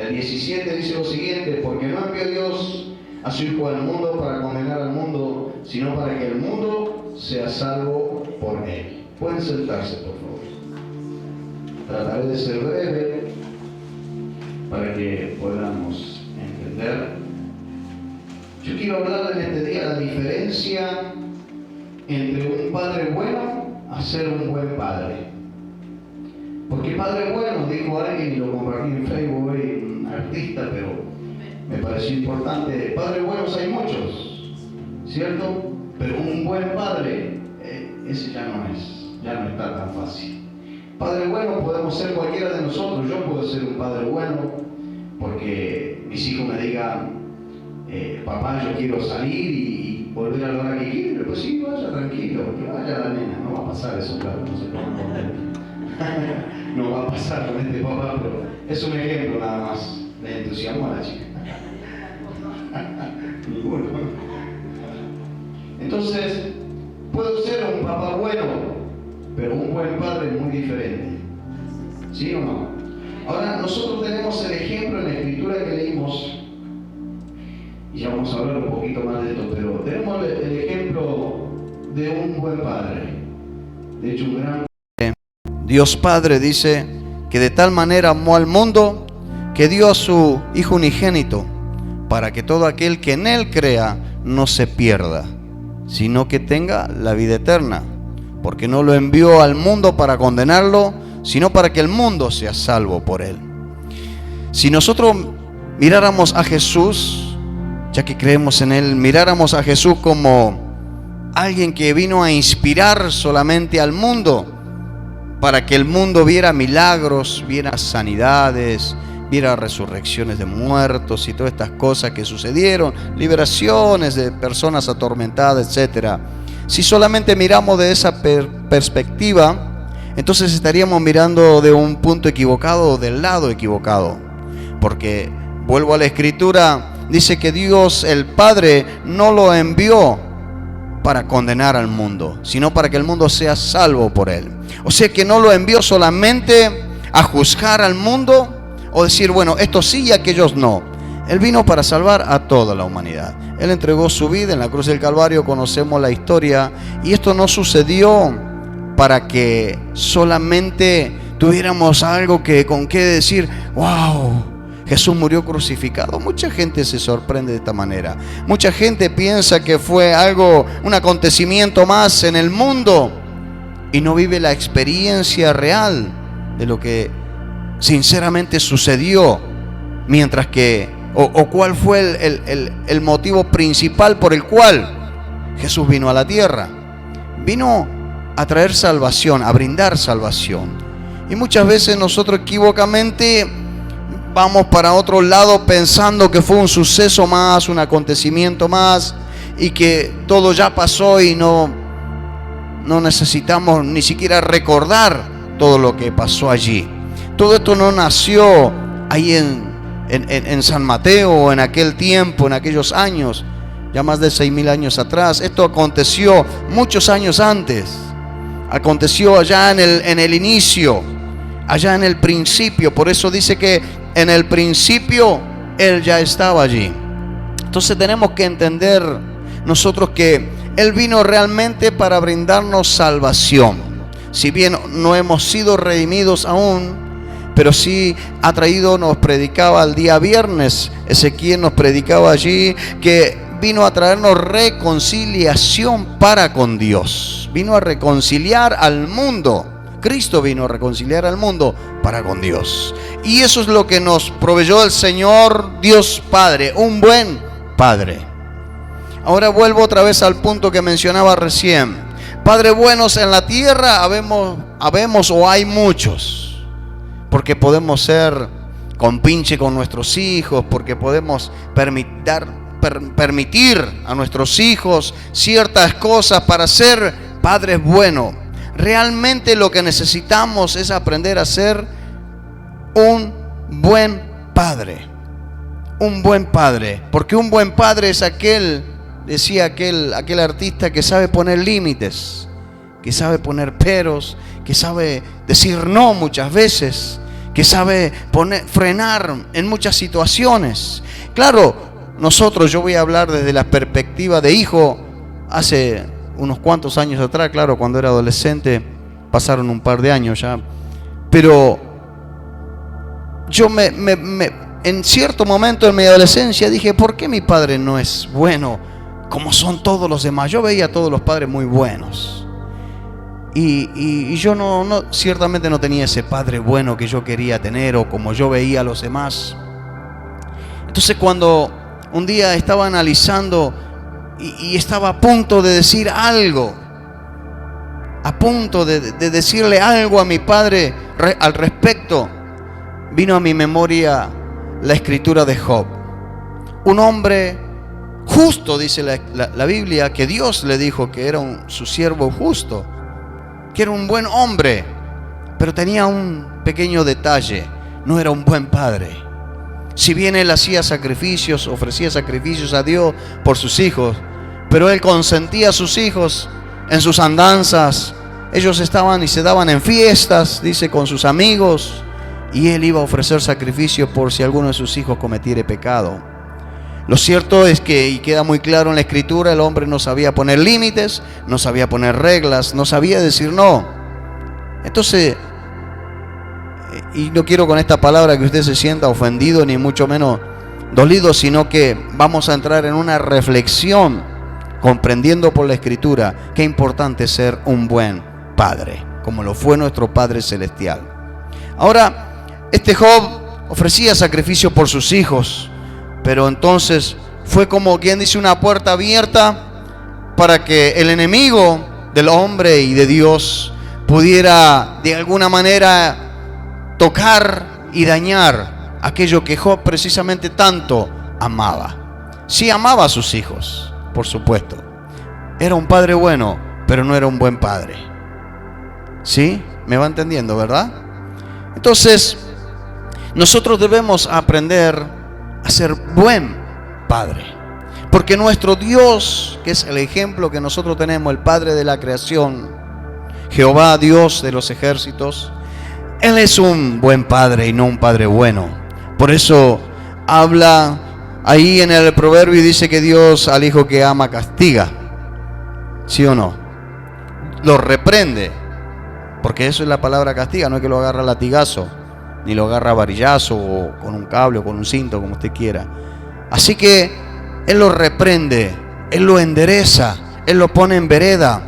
El 17 dice lo siguiente: porque no envió Dios a su Hijo al mundo para condenar al mundo, sino para que el mundo sea salvo por él. Pueden sentarse, por favor. Trataré de ser breve para que podamos entender. Yo quiero hablar en este día la diferencia entre un padre bueno a ser un buen padre. Porque padre bueno, dijo alguien y lo compartí en Facebook hoy, un artista, pero me pareció importante. Padres buenos hay muchos, ¿cierto? Pero un buen padre, ese ya no está tan fácil. Padre bueno podemos ser cualquiera de nosotros. Yo puedo ser un padre bueno porque mis hijos me digan: papá, yo quiero salir y volver a la hora que quiero. Pues sí, vaya tranquilo, que vaya la nena. No va a pasar eso, claro, no se pongan contentos. No va a pasar con este papá, pero es un ejemplo nada más. Le entusiasmó a la chica. Ninguno. Entonces, puedo ser un papá bueno, pero un buen padre es muy diferente. ¿Sí o no? Ahora, nosotros tenemos el ejemplo en la escritura que leímos, y ya vamos a hablar un poquito más de esto, pero tenemos el ejemplo de un buen padre. De hecho, un gran Dios Padre dice que de tal manera amó al mundo que dio a su Hijo unigénito para que todo aquel que en Él crea no se pierda, sino que tenga la vida eterna. Porque no lo envió al mundo para condenarlo, sino para que el mundo sea salvo por Él. Si nosotros miráramos a Jesús, ya que creemos en Él, miráramos a Jesús como alguien que vino a inspirar solamente al mundo, para que el mundo viera milagros, viera sanidades, viera resurrecciones de muertos y todas estas cosas que sucedieron, liberaciones de personas atormentadas, etc. Si solamente miramos de esa perspectiva, entonces estaríamos mirando de un punto equivocado o del lado equivocado. Porque, vuelvo a la Escritura, dice que Dios el Padre no lo envió para condenar al mundo, sino para que el mundo sea salvo por Él. O sea que no lo envió solamente a juzgar al mundo o decir, bueno, estos sí y aquellos no. Él vino para salvar a toda la humanidad. Él entregó su vida en la cruz del Calvario, conocemos la historia, y esto no sucedió para que solamente tuviéramos algo con qué decir, wow, Jesús murió crucificado. Mucha gente se sorprende de esta manera. Mucha gente piensa que fue algo, un acontecimiento más en el mundo, y no vive la experiencia real de lo que sinceramente sucedió. Mientras que, o cuál fue el motivo principal por el cual Jesús vino a la tierra. Vino a traer salvación, a brindar salvación. Y muchas veces nosotros equivocamente vamos para otro lado pensando que fue un suceso más, un acontecimiento más, y que todo ya pasó y no necesitamos ni siquiera recordar todo lo que pasó allí. Todo esto no nació ahí en San Mateo o en aquel tiempo, en aquellos años, ya más de 6.000 años atrás. Esto aconteció muchos años antes. Aconteció allá en el inicio, allá en el principio. Por eso dice que en el principio Él ya estaba allí. Entonces tenemos que entender nosotros que Él vino realmente para brindarnos salvación. Si bien no hemos sido redimidos aún, pero sí ha traído, nos predicaba el día viernes, Ezequiel nos predicaba allí que vino a traernos reconciliación para con Dios. Vino a reconciliar al mundo. Cristo vino a reconciliar al mundo para con Dios. Y eso es lo que nos proveyó el Señor Dios Padre, un buen Padre. Ahora vuelvo otra vez al punto que mencionaba recién. Padres buenos en la tierra habemos o hay muchos. Porque podemos ser compinche con nuestros hijos, porque podemos permitir a nuestros hijos ciertas cosas para ser padres buenos. Realmente lo que necesitamos es aprender a ser un buen padre. Un buen padre. Porque un buen padre es aquel, decía aquel artista, que sabe poner límites, que sabe poner peros, que sabe decir no muchas veces, que sabe frenar en muchas situaciones. Claro, yo voy a hablar desde la perspectiva de hijo. Hace unos cuantos años atrás, claro, cuando era adolescente, pasaron un par de años ya, pero yo en cierto momento en mi adolescencia dije, ¿por qué mi padre no es bueno como son todos los demás? Yo veía a todos los padres muy buenos y yo ciertamente no tenía ese padre bueno que yo quería tener o como yo veía a los demás. Entonces, cuando un día estaba analizando y estaba a punto de decir algo, a punto de decirle algo a mi padre al respecto, vino a mi memoria la escritura de Job. Un hombre justo, dice la Biblia, que Dios le dijo que era su siervo justo, que era un buen hombre, pero tenía un pequeño detalle: no era un buen padre. Si bien él hacía sacrificios, ofrecía sacrificios a Dios por sus hijos, pero él consentía a sus hijos en sus andanzas. Ellos estaban y se daban en fiestas, dice, con sus amigos, y él iba a ofrecer sacrificio por si alguno de sus hijos cometiere pecado. Lo cierto es que, y queda muy claro en la escritura, el hombre no sabía poner límites, no sabía poner reglas, no sabía decir no. Entonces, y no quiero con esta palabra que usted se sienta ofendido ni mucho menos dolido, sino que vamos a entrar en una reflexión comprendiendo por la escritura qué importante es ser un buen padre, como lo fue nuestro Padre Celestial. Ahora, este Job ofrecía sacrificio por sus hijos, pero entonces fue como quien dice una puerta abierta para que el enemigo del hombre y de Dios pudiera de alguna manera tocar y dañar aquello que Job precisamente tanto amaba. Sí amaba a sus hijos, por supuesto. Era un padre bueno, pero no era un buen padre. ¿Sí? ¿Me va entendiendo, verdad? Entonces, nosotros debemos aprender a ser buen padre, porque nuestro Dios, que es el ejemplo que nosotros tenemos, el Padre de la creación, Jehová, Dios de los ejércitos, Él es un buen padre y no un padre bueno. Por eso habla ahí en el proverbio y dice que Dios al hijo que ama castiga. ¿Sí o no? Lo reprende, porque eso es la palabra castiga. No es que lo agarra a latigazo, ni lo agarra a varillazo o con un cable o con un cinto, como usted quiera. Así que Él lo reprende, Él lo endereza, Él lo pone en vereda.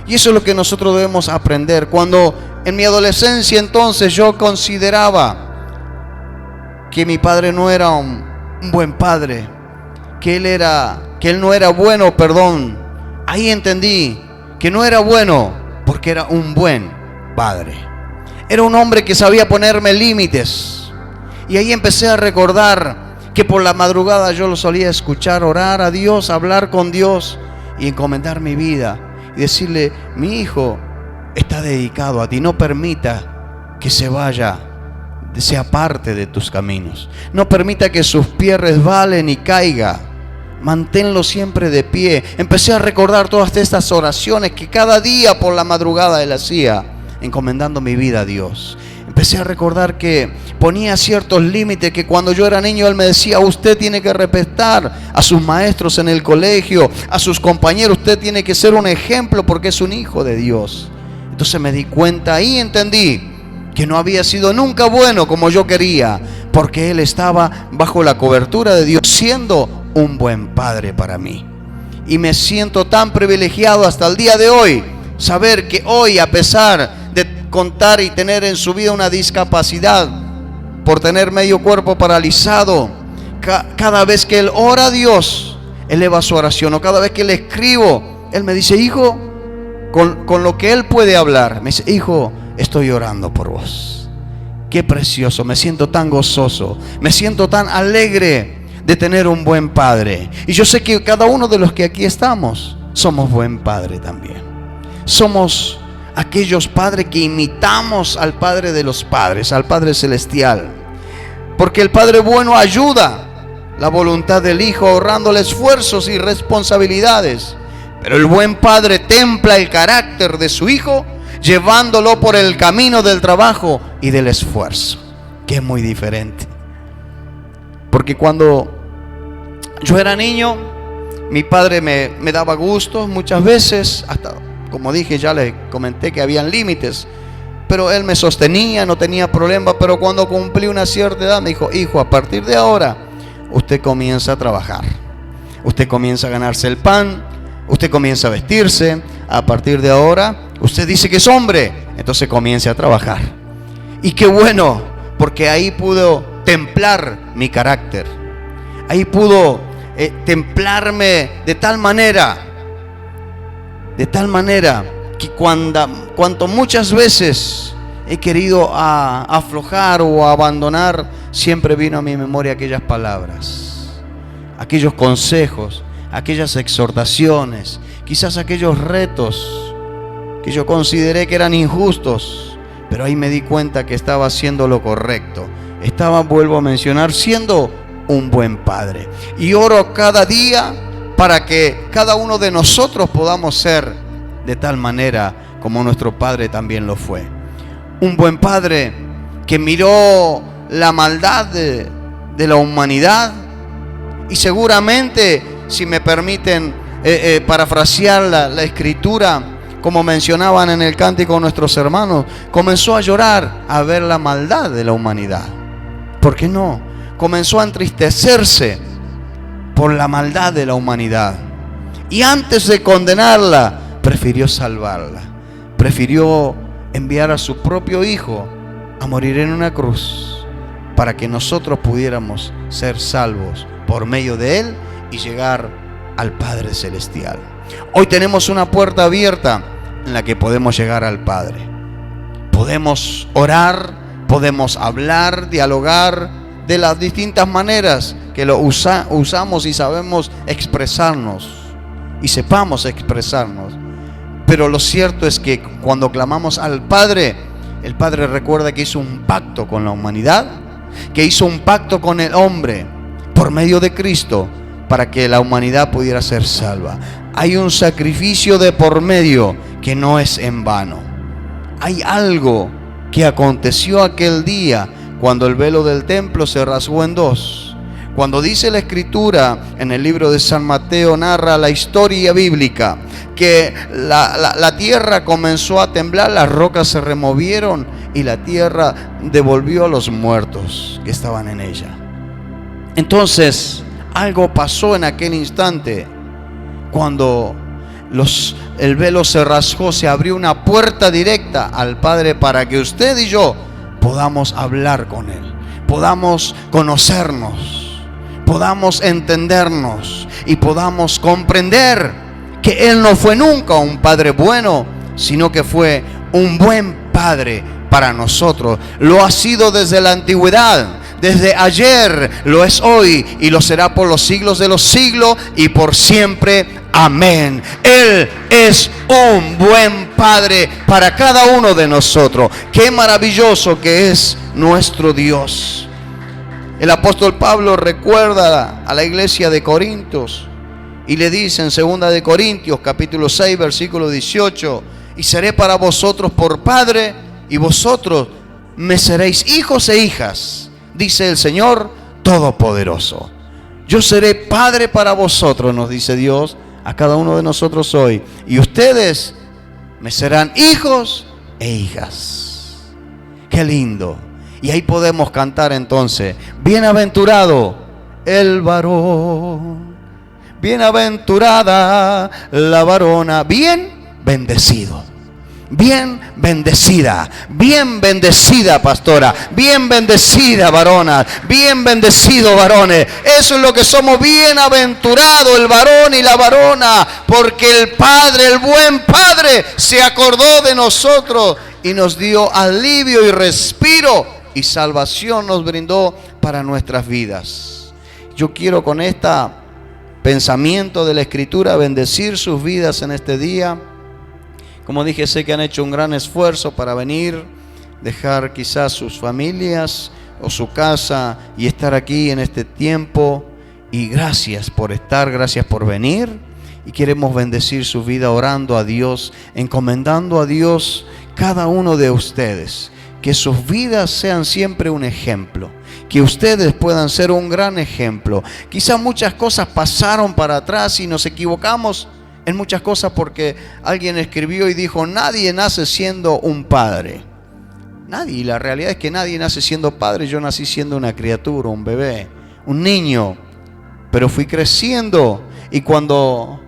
Y eso es lo que nosotros debemos aprender. Cuando en mi adolescencia entonces yo consideraba que mi padre no era un buen padre, que él no era bueno, ahí entendí que no era bueno porque era un buen padre. Era un hombre que sabía ponerme límites. Y ahí empecé a recordar que por la madrugada yo lo solía escuchar orar a Dios, hablar con Dios y encomendar mi vida y decirle: mi hijo está dedicado a ti, no permita que se vaya, sea parte de tus caminos, no permita que sus pies resbalen y caiga, manténlo siempre de pie. Empecé a recordar todas estas oraciones que cada día por la madrugada él hacía, encomendando mi vida a Dios. Empecé a recordar que ponía ciertos límites, que cuando yo era niño él me decía: usted tiene que respetar a sus maestros en el colegio, a sus compañeros, usted tiene que ser un ejemplo porque es un hijo de Dios. Entonces me di cuenta y entendí que no había sido nunca bueno como yo quería, porque él estaba bajo la cobertura de Dios, siendo un buen padre para mí. Y me siento tan privilegiado hasta el día de hoy, saber que hoy, a pesar de contar y tener en su vida una discapacidad por tener medio cuerpo paralizado, cada vez que él ora a Dios, eleva su oración, o cada vez que le escribo, él me dice: hijo, con lo que él puede hablar, me dice: hijo, estoy orando por vos. Qué precioso, me siento tan gozoso, me siento tan alegre de tener un buen padre. Y yo sé que cada uno de los que aquí estamos somos buen padre también. Somos aquellos padres que imitamos al Padre de los padres, al Padre Celestial. Porque el Padre bueno ayuda la voluntad del Hijo, ahorrándole esfuerzos y responsabilidades. Pero el buen padre templa el carácter de su hijo, llevándolo por el camino del trabajo y del esfuerzo. que es muy diferente. Porque cuando yo era niño, mi padre me daba gustos muchas veces, hasta, como dije, ya les comenté que habían límites, pero él me sostenía, no tenía problema. Pero cuando cumplí una cierta edad me dijo: hijo, a partir de ahora usted comienza a trabajar, usted comienza a ganarse el pan, usted comienza a vestirse. A partir de ahora usted dice que es hombre, entonces comience a trabajar. Y qué bueno, porque ahí pudo templar mi carácter, ahí pudo templarme de tal manera que cuanto muchas veces he querido aflojar o abandonar, siempre vino a mi memoria aquellas palabras, aquellos consejos, aquellas exhortaciones, quizás aquellos retos que yo consideré que eran injustos, pero ahí me di cuenta que estaba haciendo lo correcto. Estaba, vuelvo a mencionar, siendo un buen padre. Y oro cada día para que cada uno de nosotros podamos ser de tal manera como nuestro padre también lo fue. Un buen padre que miró la maldad de la humanidad y seguramente, si me permiten parafrasear la escritura, como mencionaban en el cántico nuestros hermanos, comenzó a llorar a ver la maldad de la humanidad. ¿Por qué no? Comenzó a entristecerse por la maldad de la humanidad. Y antes de condenarla, prefirió salvarla. Prefirió enviar a su propio hijo a morir en una cruz para que nosotros pudiéramos ser salvos por medio de él y llegar al Padre Celestial. Hoy tenemos una puerta abierta en la que podemos llegar al Padre. Podemos orar, podemos hablar, dialogar de las distintas maneras que lo usamos y sabemos expresarnos y sepamos expresarnos. Pero lo cierto es que cuando clamamos al Padre, el Padre recuerda que hizo un pacto con la humanidad, que hizo un pacto con el hombre por medio de Cristo para que la humanidad pudiera ser salva. Hay un sacrificio de por medio que no es en vano. Hay algo que aconteció aquel día cuando el velo del templo se rasgó en dos. Cuando dice la escritura en el libro de San Mateo, narra la historia bíblica, que la tierra comenzó a temblar, las rocas se removieron y la tierra devolvió a los muertos que estaban en ella. Entonces, algo pasó en aquel instante. Cuando el velo se rasgó, se abrió una puerta directa al Padre para que usted y yo podamos hablar con Él, podamos conocernos, podamos entendernos y podamos comprender que Él no fue nunca un Padre bueno, sino que fue un buen Padre para nosotros. Lo ha sido desde la antigüedad, desde ayer, lo es hoy y lo será por los siglos de los siglos y por siempre. Amén. Él es un buen Padre para cada uno de nosotros. Qué maravilloso que es nuestro Dios. El apóstol Pablo recuerda a la iglesia de Corintios y le dice en 2 de Corintios capítulo 6 versículo 18: y seré para vosotros por Padre y vosotros me seréis hijos e hijas, dice el Señor Todopoderoso. Yo seré Padre para vosotros, nos dice Dios a cada uno de nosotros hoy, y ustedes me serán hijos e hijas. Qué lindo. Y ahí podemos cantar entonces: bienaventurado el varón, bienaventurada la varona, bien bendecido, bien bendecida, pastora, bien bendecida varona, bien bendecido varones. Eso es lo que somos, bienaventurado el varón y la varona, porque el Padre, el buen Padre, se acordó de nosotros y nos dio alivio y respiro y salvación nos brindó para nuestras vidas. Yo quiero con este pensamiento de la Escritura bendecir sus vidas en este día. Como dije, sé que han hecho un gran esfuerzo para venir, dejar quizás sus familias o su casa y estar aquí en este tiempo. Y gracias por estar, gracias por venir. Y queremos bendecir su vida orando a Dios, encomendando a Dios cada uno de ustedes. que sus vidas sean siempre un ejemplo, que ustedes puedan ser un gran ejemplo. Quizás muchas cosas pasaron para atrás y nos equivocamos en muchas cosas porque alguien escribió y dijo: nadie nace siendo un padre. Nadie, y la realidad es que nadie nace siendo padre. Yo nací siendo una criatura, un bebé, un niño, pero fui creciendo, y cuando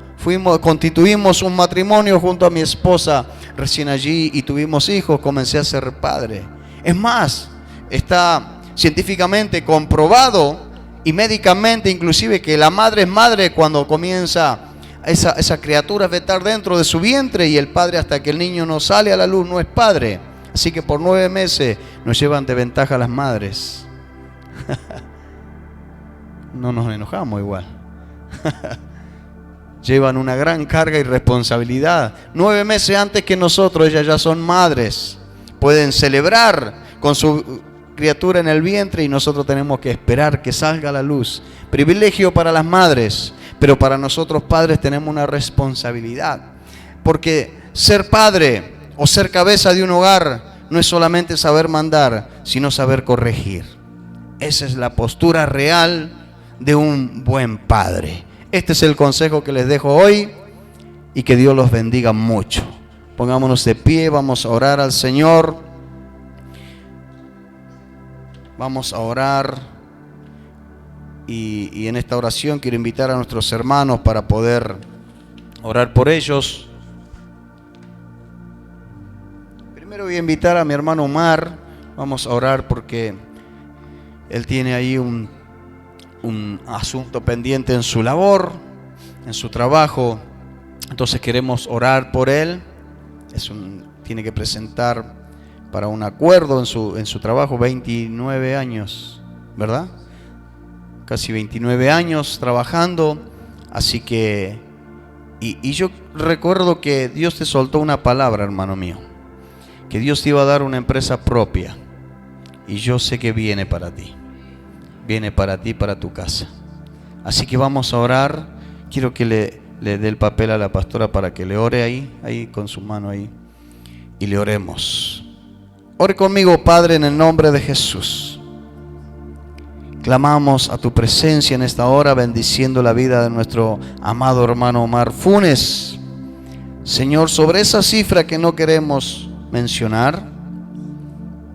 constituimos un matrimonio junto a mi esposa recién allí y tuvimos hijos, comencé a ser padre. Es más, está científicamente comprobado y médicamente inclusive que la madre es madre cuando comienza esa criatura a estar dentro de su vientre, y el padre, hasta que el niño no sale a la luz, no es padre. Así que por 9 meses nos llevan de ventaja las madres. No nos enojamos igual. Llevan una gran carga y responsabilidad. 9 meses antes que nosotros, ellas ya son madres. Pueden celebrar con su criatura en el vientre, y nosotros tenemos que esperar que salga a la luz. Privilegio para las madres, pero para nosotros padres tenemos una responsabilidad. Porque ser padre o ser cabeza de un hogar no es solamente saber mandar, sino saber corregir. Esa es la postura real de un buen padre. Este es el consejo que les dejo hoy, y que Dios los bendiga mucho. Pongámonos de pie, vamos a orar al Señor. Vamos a orar, y en esta oración quiero invitar a nuestros hermanos para poder orar por ellos. Primero voy a invitar a mi hermano Omar. Vamos a orar porque él tiene ahí un asunto pendiente en su labor, en su trabajo. Entonces queremos orar por él. Tiene que presentar para un acuerdo en su trabajo. 29 años, ¿verdad? Casi 29 años trabajando. Así que, y yo recuerdo que Dios te soltó una palabra, hermano mío, que Dios te iba a dar una empresa propia. Y yo sé que viene para ti. Viene para ti, para tu casa. Así que vamos a orar. Quiero que le dé el papel a la pastora para que le ore ahí con su mano ahí. Y le oremos. Ore conmigo, Padre, en el nombre de Jesús. Clamamos a tu presencia en esta hora, bendiciendo la vida de nuestro amado hermano Omar Funes. Señor, sobre esa cifra que no queremos mencionar,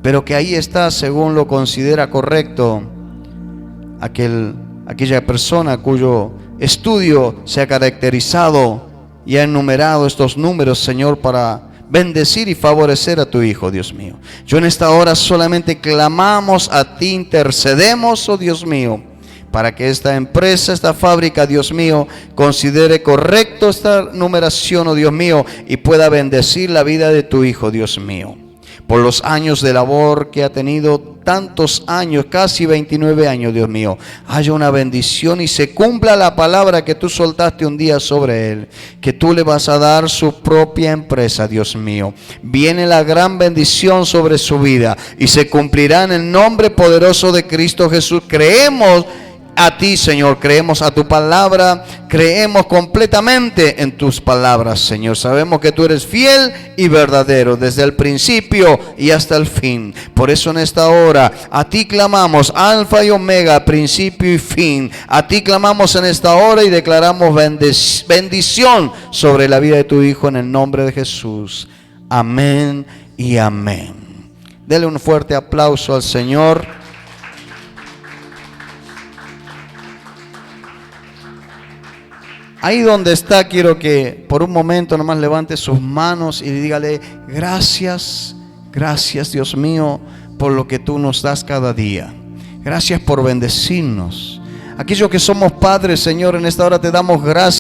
pero que ahí está según lo considera correcto aquella persona cuyo estudio se ha caracterizado y ha enumerado estos números, Señor, para bendecir y favorecer a tu hijo, Dios mío. Yo en esta hora solamente clamamos a ti, intercedemos, oh Dios mío, para que esta empresa, esta fábrica, Dios mío, considere correcto esta numeración, oh Dios mío, y pueda bendecir la vida de tu hijo, Dios mío. Por los años de labor que ha tenido, tantos años, casi 29 años, Dios mío, haya una bendición y se cumpla la palabra que tú soltaste un día sobre él, que tú le vas a dar su propia empresa, Dios mío. Viene la gran bendición sobre su vida y se cumplirá en el nombre poderoso de Cristo Jesús. Creemos a ti, Señor, creemos a tu palabra, creemos completamente en tus palabras, Señor. Sabemos que tú eres fiel y verdadero desde el principio y hasta el fin. Por eso en esta hora a ti clamamos, Alfa y Omega, principio y fin. A ti clamamos en esta hora y declaramos bendición sobre la vida de tu Hijo en el nombre de Jesús. Amén y amén. Dele un fuerte aplauso al Señor. Ahí donde está, quiero que por un momento nomás levante sus manos y dígale: gracias, gracias Dios mío por lo que tú nos das cada día. Gracias por bendecirnos. Aquellos que somos padres, Señor, en esta hora te damos gracias.